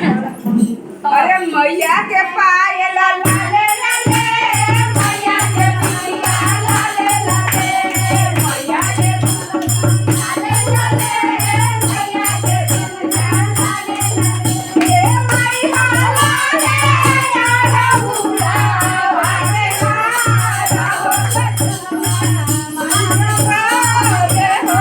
अरे मैया के पायल लाले लाले मैया के मैया लाले लाले मैया के लाले लाले मैया के लाले लाले ए मैया लाले यारा बुला वाले मारा हो मारा रे हो